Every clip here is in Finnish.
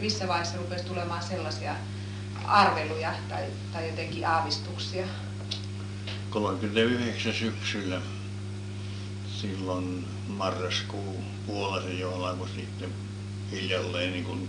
Missä vaiheessa rupesi tulemaan sellaisia arveluja tai jotenkin aavistuksia? 39 syksyllä, silloin marraskuun puolella se jo alkoi sitten hiljalleen niin kuin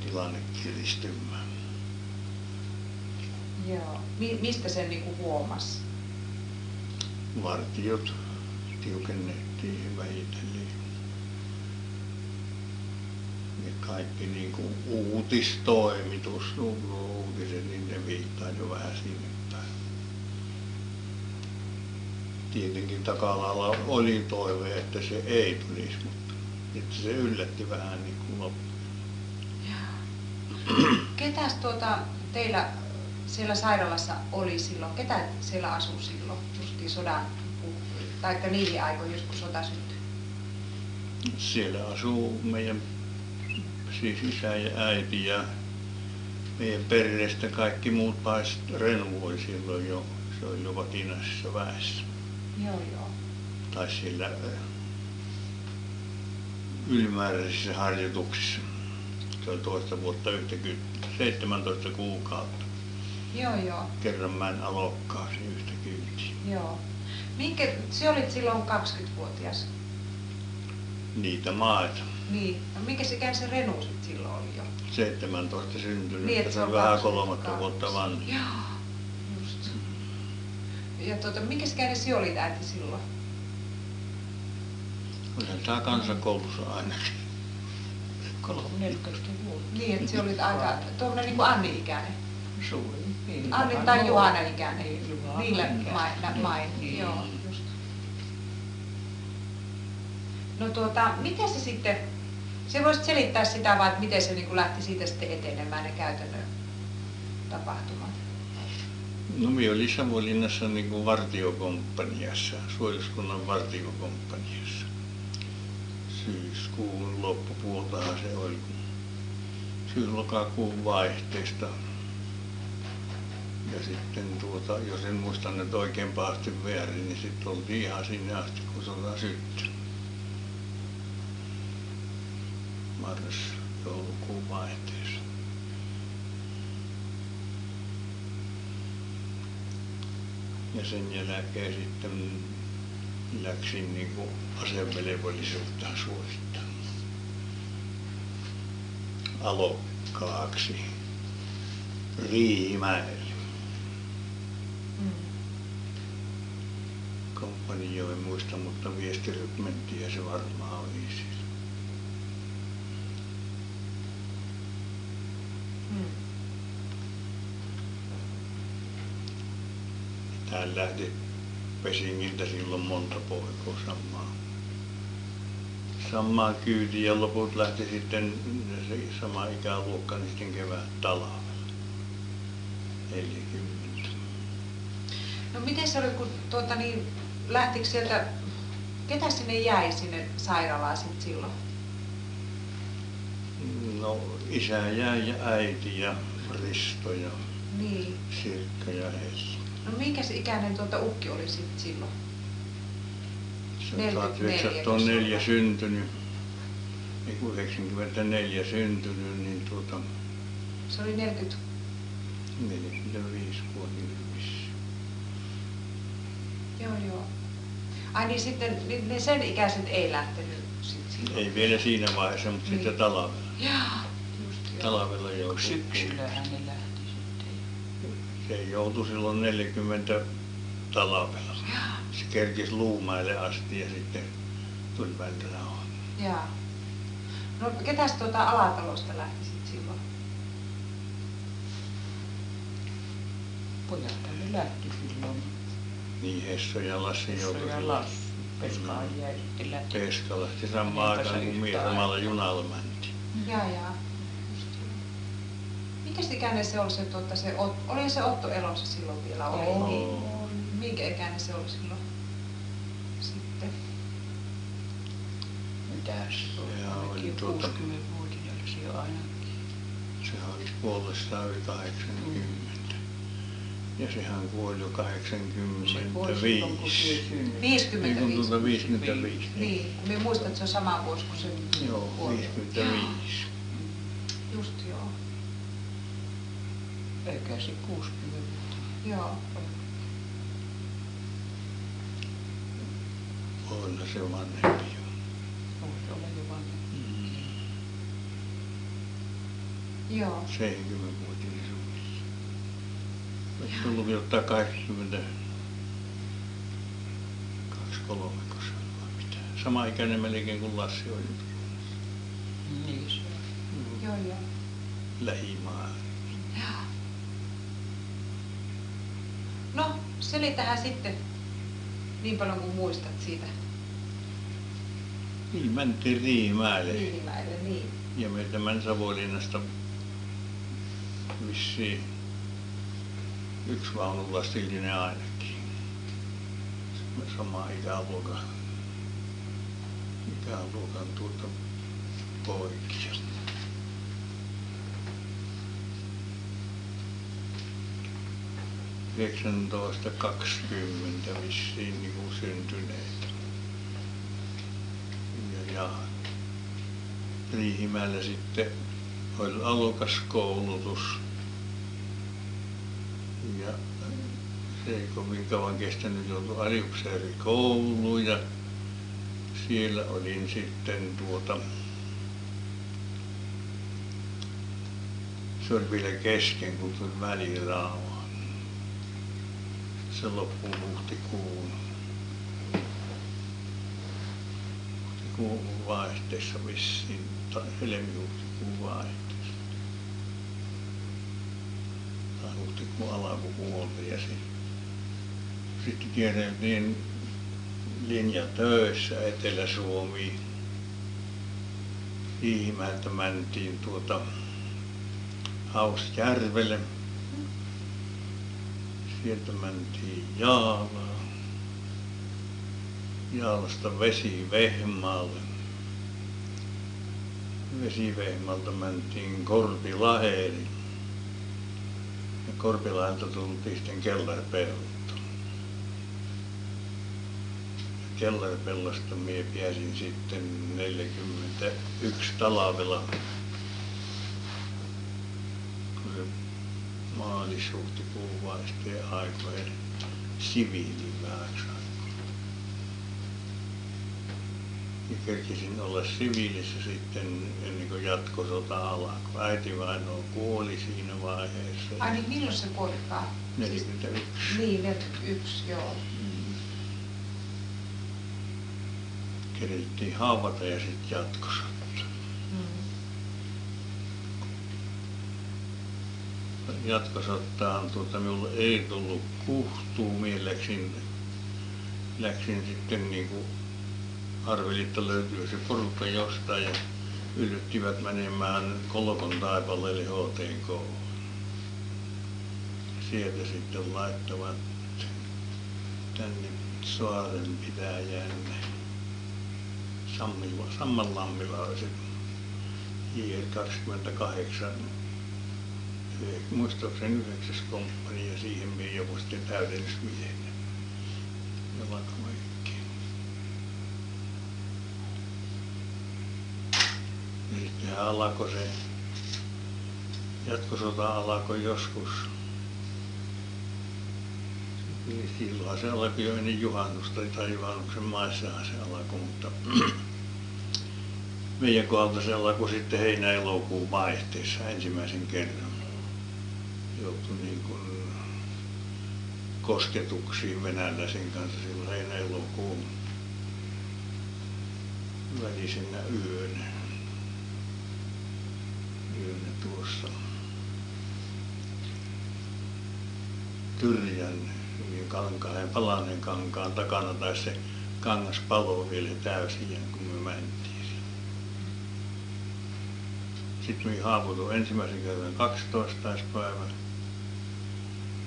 tilanne kiristymään. Joo. Mistä sen niin kuin huomasi? Vartiot tiukennettiin vähitellen. Ja kaikki niin kuin uutistoimitus, uutiset, niin ne viittaa jo vähän sinne päin. Tietenkin taka-alalla oli toive, että se ei tulisi, mutta että se yllätti vähän niin kuin loppuun. Ketäs teillä siellä sairaalassa oli silloin? Ketä siellä asui silloin justiin sodan taikka niihin aikoihin, kun sota syttyi? Siellä asuu meidän siis isä ja äiti ja meidän perheestä kaikki muut paitsi Renu oli silloin jo, se oli jo vakinaisessa väessä. Joo. Tai siellä ylimääräisissä harjoituksissa. Se oli 2 vuotta yhtä 17 kuukautta. Joo. Kerran män alokkaasi yhtä kyytiä. Joo. Se olit silloin 20-vuotias? Niitä maita. Niin. No minkä ikäinen se Renu sit silloin oli jo? 17 syntynyt, Niin, se on vähän 3 vuotta vanha. Joo, just. Ja minkä ikäinen sinä olit äiti silloin? Olihan tämä kansakoulussa ainakin. 14 vuotta. Niin, että sinä olit aika tuommoinen niin kuin Anni-ikäinen. Suurin piirtein. Anni tai Juhana-ikäinen. Niin, Niillä Juhana-ikäinen. main. Niin. Joo, just. No miten se sitten, se voisit selittää sitä vaan, että miten se niin kuin lähti siitä sitten etenemään ne käytännön tapahtumat? No minä olin Savonlinnassa niin kuin vartiokomppaniassa, suojeluskunnan vartiokomppaniassa. Syyskuun loppupuoltahan se oli, syys-lokakuun vaihteesta. Ja sitten jos en muista nyt oikein pahasti väärin, niin sitten oltiin ihan sinne asti, kun sota syttyi. Marras-joulukuun vaihteessa. Ja sen jälkeen sitten läksin niin kuin asevelvollisuutta suorittamaan alokkaaksi Riihimäelle. Komppania en muista, mutta viestirykmenttiä se varmaan oli siellä. Täällä lähti Pesingiltä silloin monta poikaa samaan kyytiin ja loput lähti sitten se sama ikäluokka niin sitten kevät talvella. 40. No miten se oli, kun lähtikö sieltä, ketä sinne jäi sinne sairaalaan sitten silloin? No isä jäi ja äiti ja Risto ja Niin. Sirkka ja Hella. No minkäs ikäinen ukki oli sitten silloin? Se on 44, 1904 syntynyt, ei kun 94 syntynyt, niin Se oli 45-vuotias. Joo. Ai niin sitten ne sen ikäiset ei lähtenyt sitten silloin? Ei vielä siinä vaiheessa, mutta Niin. sitten talvella. Jaa, just joo. Talvella joutui. Syksyllähän ne lähti sitten. Se joutui silloin 40 talvella. Jaa. Se kerkisi Luumäelle asti ja sitten tuli Vältälään. Jaa. No ketäs Alatalosta lähti sitten silloin? Pojathan ne lähti silloin. Niin Hesso ja Lassi joutui Ja Lassi. Peskaan jäi sitten lähti. Peska lähti samaan aikaan, kun minä samalla junalla mentiin. Jaa. Just joo. Mikäs ikäinen se oli oli se Otto elossa silloin vielä? Oli. Minkä ikäinen se oli silloin sitten? Mitäs se Sehän oli? oli Ainakin 60-vuotiailla se jo ainakin. Sehän oli puolestaan yli 80. Ja sehän kuoli jo Se kuoli silloin, kun 85. se syntyi. 55. 55. Niin, minä muistan, että se on sama vuosi kuin se Joo, kuoli. 55. Just joo. Eikä se 60 vuotta. Joo. Voi olla se vanhempi jo. Voisi olla jo vanhempi. Joo. 70-vuotias suunnilleen. Olisi tullut jotain 80, 23 kun se on vai mitä. Sama ikäinen melkein kuin Lassi on nyt. Niin se on. Joo, joo. Lähimaa. Jaa. No, selitähän sitten niin paljon kuin muistat siitä Niin mentiin Riihimäelle. Riihimäelle, niin. Ja me tämän Savonlinnasta vissiin yksi vaunulastillinen ainakin. Sama ikäluokan poikia. Yhdeksäntoista 20 vissiin niin kuin syntyneet. Ja Riihimäellä sitten oli alukaskoulutus. Ja se ei kovin kauan kestänyt, joutui aliupseerikouluun ja siellä olin sitten se oli vielä kesken, kun tuli välirauha. Se loppui huhtikuun vaihteessa vissiin, tai helmi-huhtikuun vaihteessa. Tai huhtikuun alkupuolta ja sitten kierreltiin linjatöissä Etelä-Suomiin. Riihimäeltä mentiin Hausjärvelle. Sieltä mentiin Jaalaan. Jaalasta Vesivehmaalle. Vesivehmaalta mentiin Korpilahdelle. Ja Korpilahdelta tultiin sitten Kellarpeltoon. Kellarpellosta minä pääsin sitten 41 talvella, kun se maalis-huhtikuun vaihteen aikojen siviiliväeksi aikaa. Ja kerkisin olla siviilissä sitten ennen kuin jatkosota alkoi. Äitivainaa kuoli siinä vaiheessa. Ai niin, milloin se kuolikaan? 41. Niin, 41, joo. Kerittiin haavata ja sitten jatkosota. Jatkosottaan minulle ei tullut kuhtuu. Minä läksin sitten niinku arvelin, että löytyy se porukka jostain ja yllyttivät menemään Kolkon taipaleelle HTK:hon. Sieltä sitten laittavat tänne Saarenpitäjään. Sammanlammilla oli se JR-28, muistaakseni 9. komppani ja siihen minä joku sitten täydennysmiehenä jalkaväkeen. Ja sittenhän alkoi se jatkosota alkoi joskus. Silloinhan se alkoi jo ennen juhannusta tai juhannuksen maissahan se alkoi, mutta meidän kohdalta se alkoi sitten heinä-elokuun vaihteessa ensimmäisen kerran. Joutui niin kuin kosketuksiin venäläisen kanssa silloin heinä-elokuun välisenä yönä tuossa Tyrjän kankaan, Palaneen kankaan takana, tai se kangas paloi vielä täysin, kun me mentiin. Sitten me haavoituin ensimmäisen kerran 12. päivä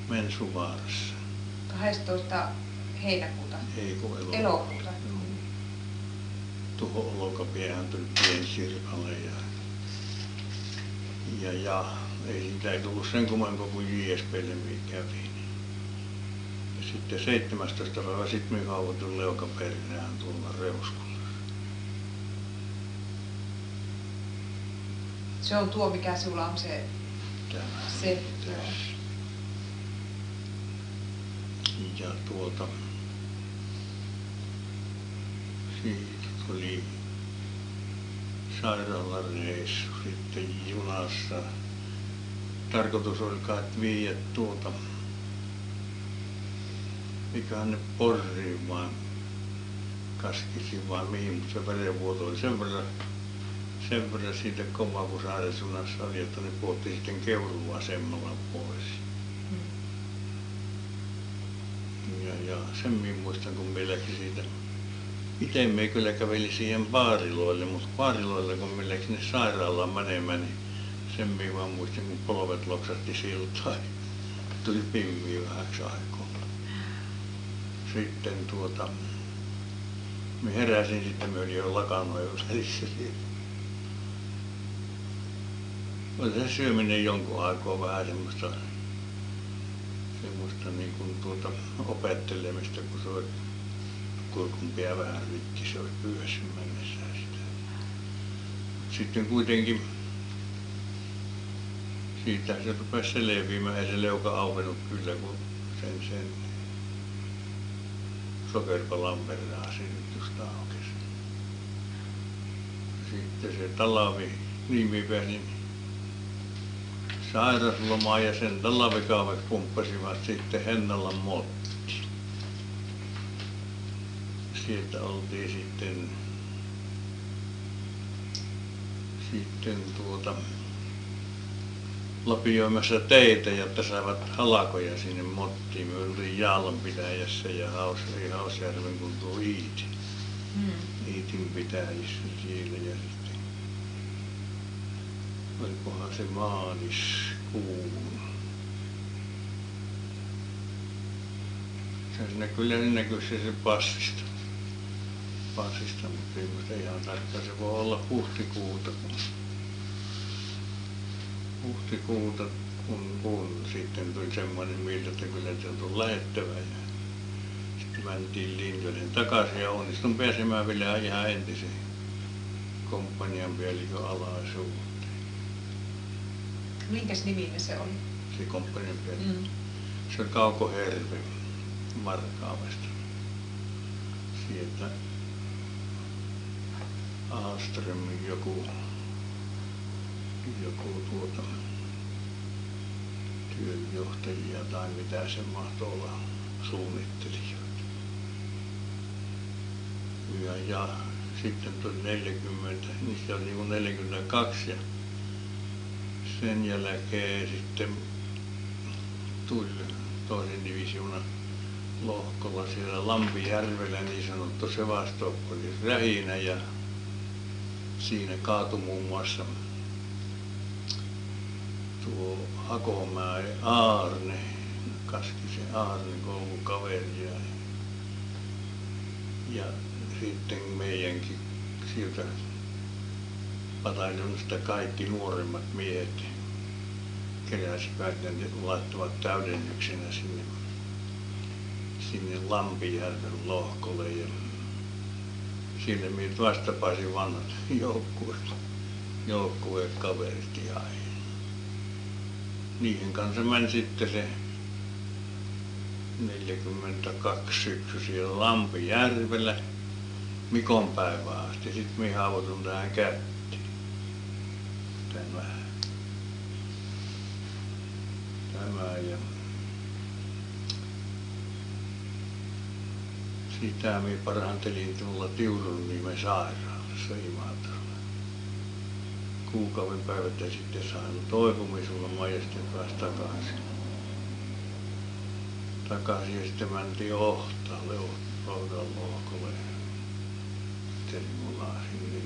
Mensuvaarassa. 12. heinäkuuta. Ei kun Elokuuta. Tuohon olkapäähän tuli pieni sirpale ja ei siitä ei tullut sen kummempaa kuin JSP:lle minä kävin. Ja sitten 17. päivä sitten minä haavoituin leukaperään tuolla Reuskunnassa. Se on tuo, mikä sulla on se. Tämä Se, tässä. Ja siitä tuli sairaalareissu sitten junassa. Tarkoitus oli kai viedä mikähän ne Porriin vai Kaskisiin vai mihin, mutta se verenvuoto oli sen verran siitä kova, kun sairausunassa oli, että ne puotti sitten Keuruun-asemalla pois. Ja sen minä muistan, kun me läksi siitä. Itse me kyllä käveli siihen Paariloille, mutta Paariloille kun me läksi sinne sairaalaan menemään, niin sen minä vaan muistin, kun polvet loksahti siltaan. Tuli pimmiä vähäksi aikaa. Sitten me heräsin sitten, me olin jo lakanojen välissä siellä. Oli se syöminen jonkun aikaa vähän semmoista niin kuin opettelemista, kun se oli kurkun pää vähän rikki, se oli pyössä mennessään sitä. Sitten kuitenkin siitä se rupesi selviämään, ei se leuka auennut kyllä, kun sen sokeripalan perään synnytystä aukesi. Sitten se talvi, niin minä pääsin sairaslomaan ja sen talvikaudeksi pumppasivat sitten Hennalan Motti. Sieltä oltiin sitten lapioimassa teitä, jotta saivat halakoja sinne Mottiin. Me oltiin Jaalanpitäjässä ja Hausjärven kun tuo Iitin pitäjissä siellä ja sitten olikohan se maaliskuun. Kyllä näkyy se passista, mutta ei muista ihan tarkkaan. Se voi olla huhtikuuta, kun sitten tuli semmoinen mieltä, että kyllä se on lähettävä. Ja sitten mentiin linjoille takaisin ja onnistun pääsemään vielä ihan entisen komppanian päällikön alaisuuteen. Minkäs niminen se oli? Se komppanian päällikö. Se oli Kauko Herve Markaavesta. Sieltä Ahlströmin joku työnjohtajia tai mitä se mahtoi olla suunnittelijoita. Ja sitten tuli 40, niistä oli niin kuin 42 ja sen jälkeen sitten tuli toisen divisioonan lohkolla siellä Lampijärvellä niin sanottu Sevastopoli rähinä ja siinä kaatui muun muassa tuo Hakomäen Aarne, Kaskisen Aarne koulukaveri ja sitten meidänkin sieltä pataljonista kaikki nuoremmat miehet keräsivät ja laittoivat täydennyksenä sinne Lampijärven lohkolle ja siellä minä taas tapasin vanhat joukkuekaverit ja niiden kanssa meni sitten se 42 syksy siellä Lampijärvellä Mikon päivään asti. Sitten minä haavoitun tähän kättiin. Tämä ja sitä minä parantelin tuolla Tiurunniemen sairaalassa Imatralla. Kuukauden päivät ja sitten sain toipumislomaa ja sitten pääsi takaisin ja sitten mentiin Ohtaalle, Ohtaan lohkolle. Termulaan sinne.